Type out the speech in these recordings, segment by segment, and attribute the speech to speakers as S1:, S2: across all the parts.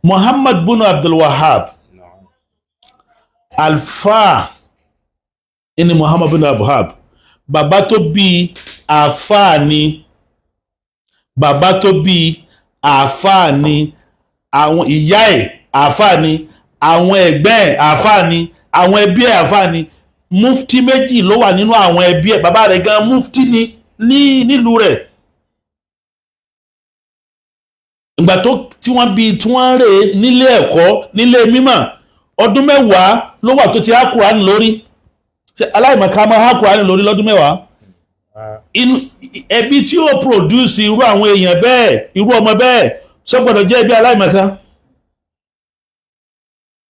S1: Muhammad bin Abdilwahab alfa ini Muhammad bin Abdilwahab bàbá tó bí àfáà ni bàbá tó bí àfáà ni àwọn ìyá ẹ̀ àfáà ni àwọn ẹ̀gbẹ́ ẹ̀ àfáà ni àwọn ẹbí ẹ̀ àfáà ni mufti méjì ló wà nínú àwọn ẹbí ẹ̀ bàbá rẹ̀ gan mufti ni nílùú rẹ̀ ìgbà tó tí wọ́n bí tí wọ́n rè nílé ẹ̀kọ́ nílé mímọ̀ ọdún 10 ló wà tó ti há Kùránì lórí aláìmọ̀ká máa há Kùránì lórí lọ́dún 10 ẹbí tí ó produce irú àwọn èèyàn bẹ́ẹ̀ irú ọmọ bẹ́ẹ̀ ṣó gbọ́dọ̀ jẹ́ ẹbí aláìmọ̀ká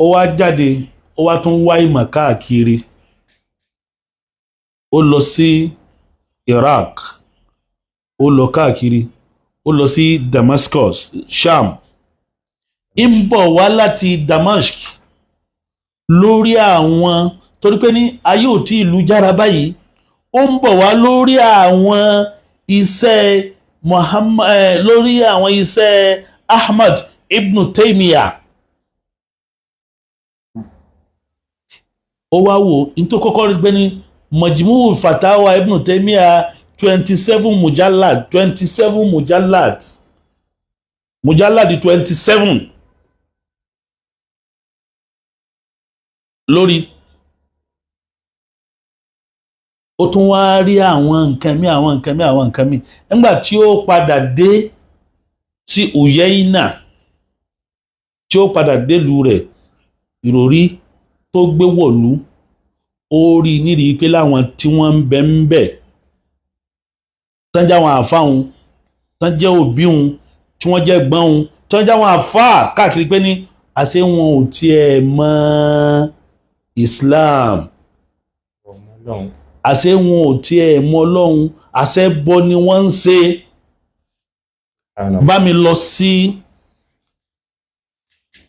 S1: ó wá jáde ó wá tún wá ìmọ̀ káàkiri ó lọ sí Iraq ó lọ káàkiri ó lọ sí Damascus Sham ń bọ̀ wá láti Damask lórí àwọn torí pé ní ayé ò tí ìlú jára báyìí ó ń bọ̀ wá lórí àwọn iṣẹ́ Muhammad lórí àwọn iṣẹ́ Ahmad ibn Taymiyyah ó wá wò ní tó kọ́kọ́ rí pé ní Majmu' Fatawa ibn Taymiyyah 27 mujallad 27 mujallad 27 lórí ó tún wá rí àwọn nǹkan mi nígbà tí ó padà dé sí Uyayna tí ó padà délùú rẹ̀ ìròrí tó gbé wọ̀lú ó rí nídìí pé láwọn tí wọ́n ń bẹ tán jẹ́ àwọn àfáhùn tán jẹ́ òbíhùn tí wọ́n jẹ́ gbọ́nhùn tán jẹ́ àwọn àfáà káàkiri pé ní àṣẹ wọn ò tiẹ̀ mọ̀ Islam àṣẹ wọn ò tiẹ̀ mọ̀ Ọlọ́run àṣẹ bọ ni wọ́n ń ṣe bá mi lọ sí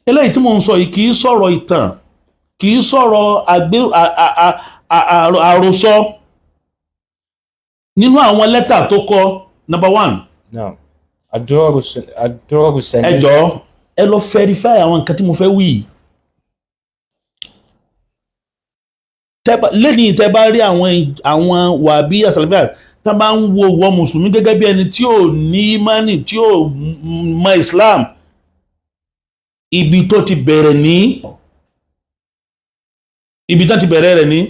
S1: eléyìí tí mo ń sọ yìí kì í sọ̀rọ̀ ìtàn kì í sọ̀rọ̀ àròsọ nínú àwọn lẹ́tà tó kọ number 1. ẹ jọ̀ọ́ ẹ lọ verify àwọn nǹkan tí mo fẹ́ wí lẹ́yìn tẹ́ bá rí àwọn wàbí àsàlẹ́fà tá bá ń wo wọ mùsùlùmí gẹ́gẹ́ bí ẹni tí ò ní ìmánì tí ò mọ Islam ibi tó ti bẹ̀rẹ̀ ní ibi tó ti bẹ̀rẹ̀ rẹ̀ ní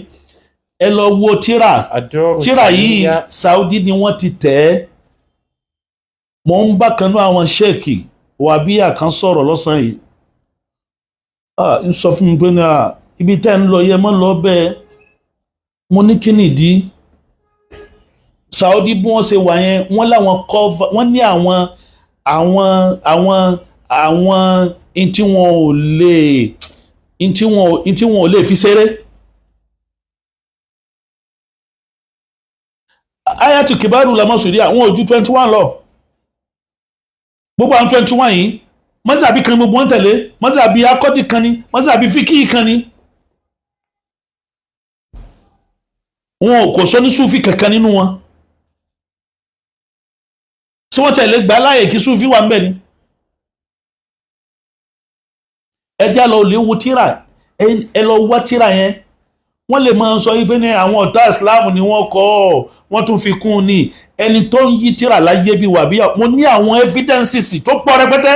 S1: ẹ lọ wo tíra yìí Saudi ni wọ́n ti tẹ̀ ẹ́ mọ̀ ń bá kanú àwọn ṣẹ́ẹ̀kì wàbíyà kan sọ̀rọ̀ lọ́sàn yìí ń sọ fún mi pé ní ibi tẹ́ ń lọ yẹ mọ́ lọ bẹ́ẹ̀ mo ní kí nìdí Saudi bí wọ́n ṣe wà yẹn wọ́n láwọn cover wọ́n ní àwọn tí wọn ò lè fi ṣeré ayatu kibaru lama suri àwọn ojú 21 lọ gbogbo àwọn 21 yìí mọ́sàbí kan gbogbo wọn tẹ̀lé mọ́sàbí akọ́dì kan ní mọ́sàbí fíkì kan ní wọn kò sọ ní súfì kankan nínú wọn tí wọ́n tẹ̀lé gbà láàyè kí súfì wà ń bẹ̀ ni ẹjá lọ lè wo tíra ẹ lọ wá tíra yẹn wọ́n lè máa sọ wípé ní àwọn ọ̀tá Islam ni wọ́n kọ́ wọ́n tún fi kún ní ẹni tó ń yí tíra láyé bí wàbíyà mo ní àwọn evidences tó pọ̀ rẹpẹtẹ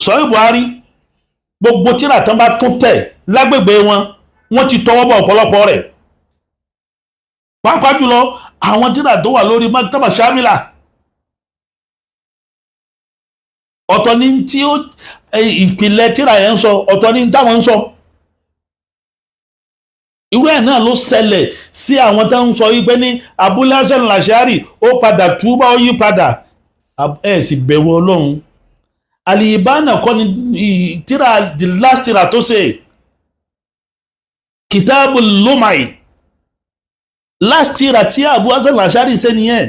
S1: sọ́yìn Buhari gbogbo tíra tán bá tún tẹ̀ lágbègbè wọ́n ti tọwọ́ bọ̀ ọ̀pọ̀lọpọ̀ rẹ̀ pàápàá jùlọ àwọn tíra tó wà lórí maktaba shamila ọ̀tọ̀ ní tí ó ìpìlẹ̀ tíra yẹn ń sọ ọ̀tọ̀ ní táwọn ń sọ irú ẹ̀ náà ló ṣẹlẹ̀ sí àwọn tó ń sọ wípé ní Abul Hasan al-Ash'ari ó padà túbá ó yí padà ẹ̀ sì bẹ̀rù Ọlọ́run Al-Ibana kọ́ ni tíra the last tíra tó ṣe Kitabul Lumai last tíra tí Abul Hasan al-Ash'ari ṣe nìyẹn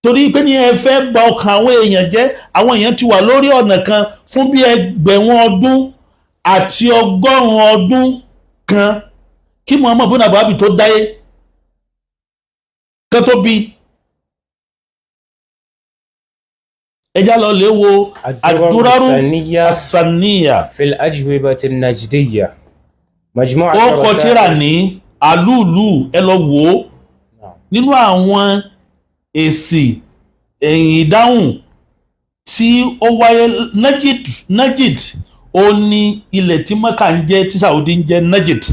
S1: torí pé ní ẹ fẹ́ bà ọkàn àwọn èèyàn jẹ́ àwọn èèyàn ti wà lórí ọ̀nà kan fún bí ẹgbẹ̀rún ọdún àti 100 ọdún kan kí Muhammad bin Abdulwahab tó dáyé kan tó bí ẹjá lọ lè wo ad-duraru as-sanniya
S2: في الأجوبة النجدية مجموعة
S1: ó kọ tírà ní alúùlù ẹ lọ wò ó nínú àwọn èsì ìdáhùn tí ó wáyé Najd ó ní ilẹ̀ tí Mẹ́kà ń jẹ́ tí Saudi ń jẹ́ Najd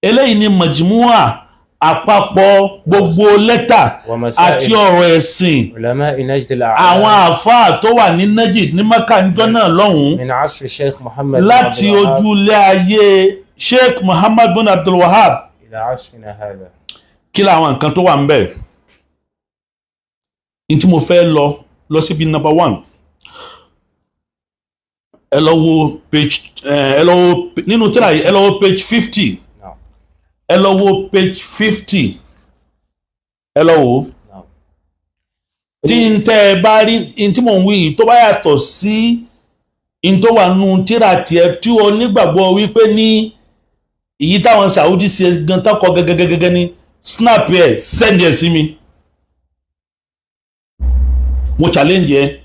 S1: eléyìí ni majmua àpapọ̀ gbogbo lẹ́tà àti ọ̀rọ̀ ẹ̀sìn àwọn àfáà tó wà ní Najd ní Mẹ́kà ń jọ náà lọ́hùn láti ojúlé ayé Sheikh Muhammad bin Abdilwahab kí làwọn nǹkan tó wà ń bẹ̀ ní tí mo fẹ́ lọ síbi number 1 ẹ lọ wo page nínú tírà yìí ẹ lọ wo page 50 ẹ lọ wo page 50 ẹ lọ wo tí n tẹ́ ẹ bá rí n tí mò ń wí yìí tó bá yàtọ̀ sí n tó wà nù tírà tiẹ̀ tí o nígbàgbọ́ wípé ní èyí táwọn Saudi ṣe gan tán kọ gẹ́gẹ́gẹ́gẹ́ ní snap ẹ̀ send ẹ̀ sí mi mo challenge ẹ.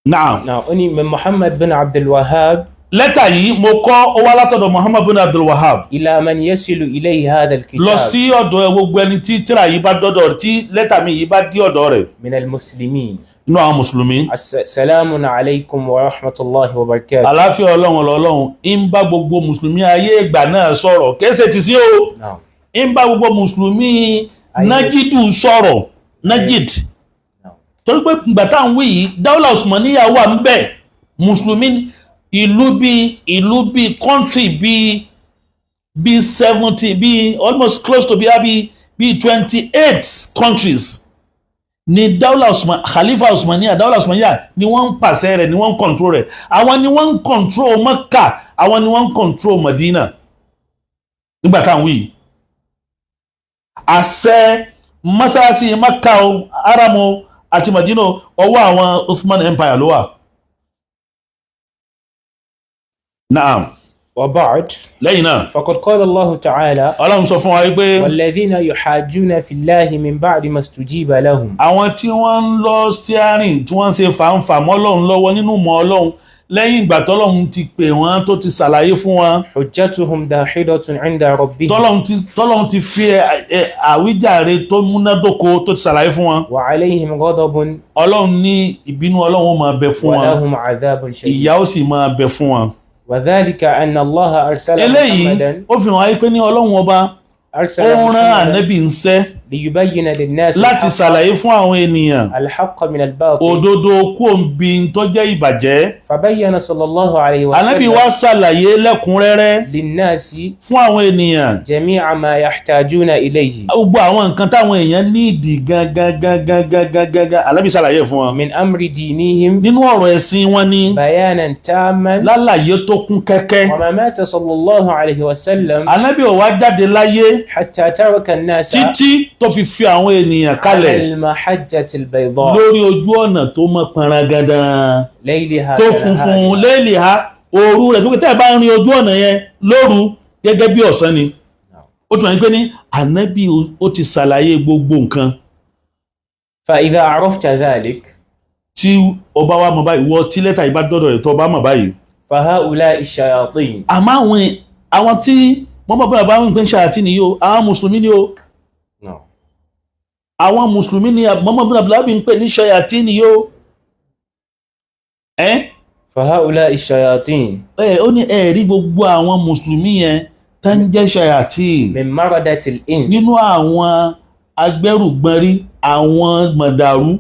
S1: Now
S2: oni Muhammad bin Abdilwahab
S1: lẹ́tà yìí mo kọ ó wá látọ̀dọ̀ Muhammad bin Abdilwahab
S2: ila man yasilu ilayhi hadha alkitab
S1: lọ sí ọ̀dọ̀ gbogbo ẹni tí tírà yìí bá dọ́dọ̀ tí lẹ́tà mi yìí bá dí ọ̀dọ̀ rẹ̀
S2: min almuslimin
S1: inú àwọn mùsùlùmí.
S2: Assalamu alaykum wa rahmatullahi wa barakatuh.
S1: Àlàáfíà Ọlọ́run ń bá gbogbo mùsùlùmí ayé ìgbà náà sọ̀rọ̀ kéèsè ti sí o ń bá gbogbo mùsùlùmí Najidu sọ̀rọ̀ Najd torí pé ìgbà táwọn wí yìí dáwọ́lá Usmaniya wà ń bẹ̀ mùsùlùmí ìlú bí country bí 70 bí almost close to bí 28 countries ni dáwọ́lá Khalifa Usmaniya dáwọ́lá Usmaniya ni wọ́n ń pàṣẹ rẹ̀ ni wọ́n ń control rẹ̀ àwọn ni wọ́n ń control Mẹ́kà àwọn ni wọ́n ń control Medina nígbà táwọn wí yìí àṣẹ mọ́sálásí Mẹ́kà Haramu àti Medina ọwọ́ àwọn Ottoman Empire ló wà. Naam.
S2: Wa ba'd.
S1: Lẹ́yìn náà.
S2: Faqad qala Allahu ta'ala.
S1: Ọlọ́run sọ fún wa wípé.
S2: Walladhina yuhajjuna fillahi min ba'di mastujiba lahum.
S1: Àwọn tí wọ́n ń lọ steering tí wọ́n ṣe fàǹfà mọ́ Ọlọ́run lọ́wọ́ nínú mọ́ Ọlọ́run lẹ́yìn ìgbà tọ́lọ́run ti pè wọ́n tó ti ṣàlàyé fún wọn.
S2: Hujjatuhum dahidatun 'inda rabbihim.
S1: Tọ́lọ́run ti fi àwíjàre tó múnádóko tó ti ṣàlàyé fún wọn.
S2: Wa 'alayhim ghadabun.
S1: Ọlọ́run ní ìbínú Ọlọ́run máa bẹ fún wọn.
S2: Wa lahum 'adhabun shadid.
S1: Ìyà ó sì máa bẹ fún wọn.
S2: Wa dhalika anna Allaha arsala Muhammadan.
S1: Eléyìí ó fi hàn wáyé pé ní Ọlọ́run ọba ó rán ànábì ńṣẹ́
S2: liyubayyina lin-nasi
S1: láti ṣàlàyé fún àwọn ènìyàn
S2: al-haqqa min al-batil
S1: òdodo kú òǹbí tó jẹ́ ìbàjẹ́.
S2: fabayyana sallallahu alayhi wa sallam
S1: ànábì wá ṣàlàyé lẹ́kùnrẹ́rẹ́
S2: lin-nasi
S1: fún àwọn ènìyàn
S2: jami'a ma yahtajuna ilayhi
S1: gbogbo àwọn nǹkan táwọn èèyàn nídìí gangan ànábì ṣàlàyé fún wọn.
S2: min amri dinihim
S1: nínú ọ̀rọ̀ ẹ̀sìn wọn ni
S2: bayanan tamman
S1: lálàyé tó kún kẹ́kẹ́.
S2: wa ma mata sallallahu alayhi wa sallam
S1: ànábì ó wá jáde láyé
S2: hatta taraka an-nasa
S1: títí tó fi àwọn ènìyàn kalẹ̀
S2: al-mahajjati al-bayda
S1: lórí ojú ọ̀nà tó mọ́ pọnrangandan
S2: layliha
S1: tó funfun layliha òru rẹ̀ tó kí tẹ́ bá ń rin ojú ọ̀nà yẹn lóru gẹ́gẹ́ bí ọ̀sán ni ó tún wọ́n pé ní ànábì ó ti ṣàlàyé gbogbo nǹkan.
S2: fa idha arafta dhalik
S1: tí ọba wa mọ̀ báyìí wọ́n tí lẹ́tà ìbá dọ́dọ̀ rẹ̀ tó ọba mọ̀ báyìí.
S2: fa ha'ula'i ash-shayatin.
S1: àmọ́ àwọn tí mọ́mọ́ bá bá ń pín ṣàyàtì ni yóò àwọn mùsùlùmí ni yóò àwọn mùsùlùmí ni mọ́mọ́ bí abúlábí ń pè ní ṣàyàtì ni yóò
S2: fàháùlá ìṣàyàtín
S1: ó ní ẹ̀rí gbogbo àwọn mùsùlùmí yẹn tó ń jẹ́ ṣàyàtì
S2: min maradatil ins
S1: nínú àwọn agbẹ́rùgbọ́nrí àwọn mọ̀dàrú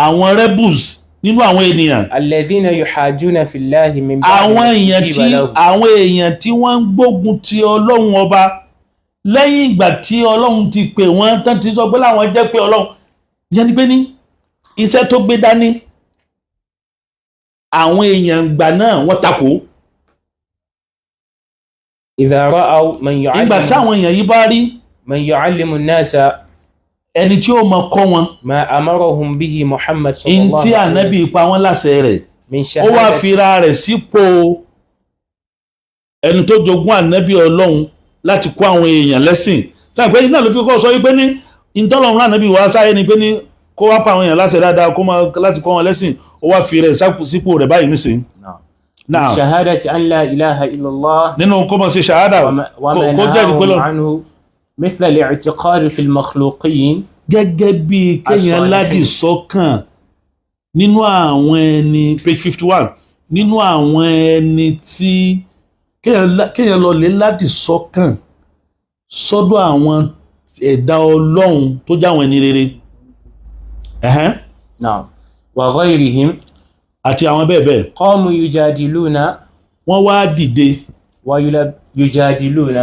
S1: àwọn rebels nínú àwọn ènìyàn
S2: alladhina yuhajjuna fillahi min
S1: àwọn èèyàn tí wọ́n ń gbógun ti Ọlọ́run ọba lẹ́yìn ìgbà tí Ọlọ́run ti pè wọ́n tán ti sọ pé láwọn jẹ́ pé Ọlọ́run yẹn ni pé ní iṣẹ́ tó gbé dání àwọn èèyàn gbà náà wọ́n takò.
S2: idha ra'aw man yu'allimu
S1: ìgbà táwọn èèyàn yìí bá rí
S2: man yu'allimu an-nasa
S1: ẹni tí ó mọ kọ́ wọn
S2: ma amarahum bihi Muhammad sallallahu
S1: in tí ànábì pa wọ́n láṣẹ rẹ̀
S2: min
S1: ó wá fira rẹ̀ sípò ẹni tó jogún ànábì Ọlọ́run láti kọ́ àwọn èèyàn lẹ́sìn sáà pé iná ló fi kọ́ sọ wípé ní ìtọ́lọ́run rán ànábì wá sáyé ni pé ní kó wá pa àwọn èèyàn láṣẹ dáadáa kó máa láti kọ́ wọn lẹ́sìn ó wá fi rẹ̀ sípò rẹ̀ báyìí nísìn.
S2: نعم شهادة أن لا إله إلا الله
S1: nínú kó máa ṣe ṣàhádà
S2: وما
S1: kó jẹ́rìí pé
S2: نهاهم عنه مثل الاعتقاد في المخلوقين
S1: gẹ́gẹ́ bí kéèyàn ládì sọ́kàn nínú àwọn ẹni page 51 nínú àwọn ẹni tí kéèyàn lọ lè ládì sọ́kàn sọ́dọ̀ àwọn ẹ̀dá ọlọ́run tó jáwọn ẹni rere.
S2: نعم وغيرهم
S1: àti àwọn bẹ́ẹ̀ bẹ́ẹ̀.
S2: قاموا يجادلون
S1: wọ́n wá dìde.
S2: يجادلون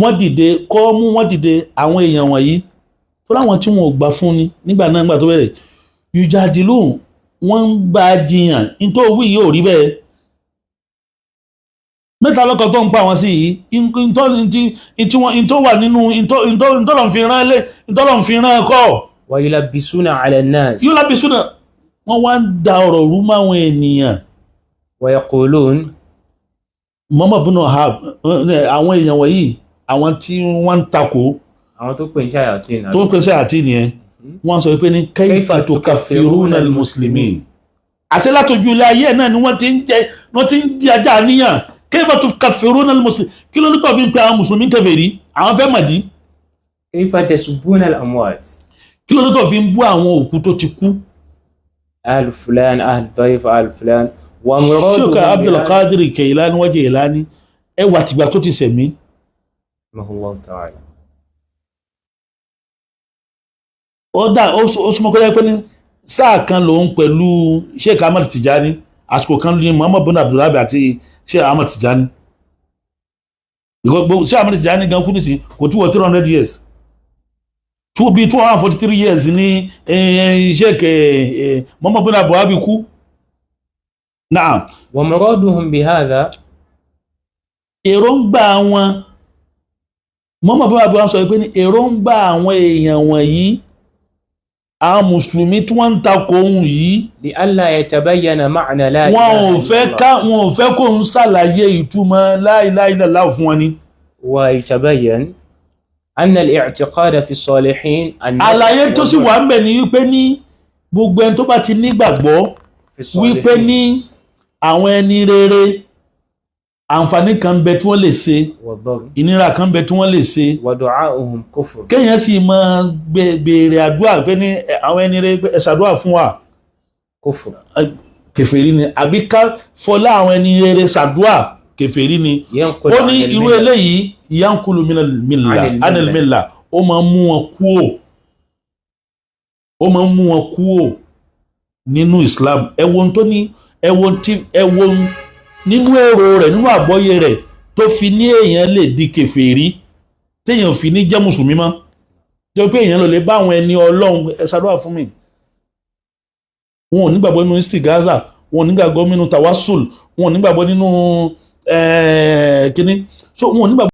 S1: wọ́n dìde wọ́n dìde àwọn èèyàn wọ̀nyí tó láwọn tí wọn ò gbà fún ni nígbà náà nígbà tó bẹ̀rẹ̀ yujadilu wọ́n ń bá jiyàn nítorí wí yóò rí bẹ́ẹ̀. mẹ́ta lọ́kọ̀ tó ń pa wọn sí yìí ìtọ́ wà nínú ìtọ́lọ̀ fi rán ẹ̀kọ́.
S2: ويلبسون على الناس
S1: يلبسون wọ́n wá ń da ọ̀rọ̀ rú máwọn ènìyàn.
S2: ويقولون
S1: Abdilwahab àwọn èèyàn wọ̀nyí àwọn tí wọ́n ń takò
S2: àwọn tó pè ń ṣàyàtì
S1: tó ń pè ṣàyàtì nìyẹn wọ́n sọ pé ní kayfa tukaffiruna al-muslimin. àṣẹ látọjú ilé ayé náà ni wọ́n ti ń jẹ ajá níyàn kayfa tukaffiruna al-muslimin kí ló ní tó fi ń pe àwọn mùsùlùmí kèfèrí àwọn fẹ́ mọ̀dí.
S2: كيف تسبون الأموات
S1: kí ló ní tó fi ń bú àwọn òkú tó ti kú.
S2: أهل فلان أهل طائف أهل فلان ومرادهم
S1: Sheikh Abdulqadir Keilani wa Jeilani ẹ wà tìgbà tó ti sẹ̀mí.
S2: الله تعالى
S1: ó súnmọ́ kọ́lá pé ní sáà kan lòun pẹ̀lú Sheikh Ahmad Tijani àsìkò kan ní Muhammad bin Abdulwahab àti Sheikh Ahmad Tijani. Sheikh Ahmad Tijani gan kú nísìn kò tí wọ 300 years bí 243 years ní Sheikh Muhammad bin Abdulwahab kú. Naam.
S2: ومرادهم بهذا
S1: èròǹgbà wọn Muhammad bin Abdulwahab sọ pé ní èròǹgbà àwọn èèyàn wọ̀nyí àwọn mùsùlùmí tí wọ́n ń takò ohun yìí
S2: لئلا يتبين معنى لا إله
S1: wọn
S2: إلا الله
S1: ò fẹ́ kó ń ṣàlàyé ìtumọ̀ la ilaha illallah fún wọn ni.
S2: ويتبين أن الاعتقاد في الصالحين
S1: àlàyé tó sì wà ń bẹ̀ ní wípé ní gbogbo ẹni tó bá ti nígbàgbọ́ wípé ní àwọn ẹni rere àǹfààní kan bẹ tí wọ́n lè ṣe ìnira kan bẹ tí wọ́n lè ṣe
S2: ودعاؤهم كفر
S1: kéèyàn sì máa béèrè àdúrà pé ní àwọn ẹni rere ẹ ṣàdúrà fún wa
S2: كفر
S1: kèfèrí ni àbí ká fọlá àwọn ẹni rere ṣàdúrà kèfèrí ni.
S2: ينقل
S1: ó
S2: عن
S1: ní irú
S2: الملة
S1: eléyìí yankulu anil milla ó máa ń mú wọn kúò nínú Islam ẹwọ́n tó ní ẹwọ́n nínú èrò rẹ̀ nínú àgbọ́yé rẹ̀ tó fi ní èèyàn lè di kèfèrí téèyàn fi ní jẹ́ mùsùlùmí mọ́ jẹ́ pé èèyàn lọ lè bá àwọn ẹni Ọlọ́run ẹ ṣàdúrà fún mi. wọn ò nígbàgbọ́ nínú istigaza wọn ò nígbàgbọ́ nínú tawassul wọn ò nígbàgbọ́ nínú kíní so wọn ò nígbàgbọ́